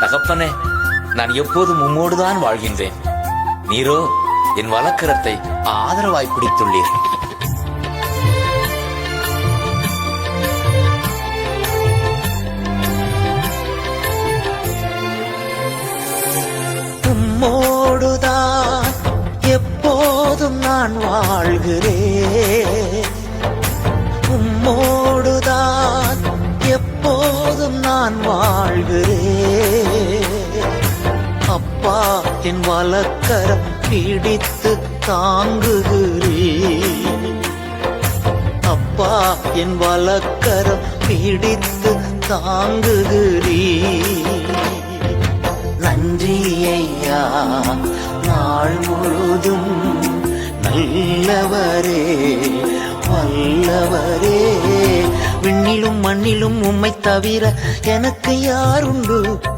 தகப்பனே, நான் எப்போதும் உம்மோடுதான் வாழ்கின்றேன். நீரோ என் வலக்கரத்தை ஆதரவாய் பிடித்துள்ளீர். உம்மோடுதான் எப்போதும் நான் வாழ்கிறேன். உம்மோடுதான் எப்போதும் நான் வாழ்கிறேன். அப்பா என் வலக்கரம் பிடித்து தாங்குகிறேன். அப்பா என் வலக்கரம் பிடித்து தாங்குகிறேன். நன்றி ஐயா, நாள் முழுதும் நல்லவரே வல்லவரே. விண்ணிலும் மண்ணிலும் உம்மை தவிர எனக்கு யாருண்டு?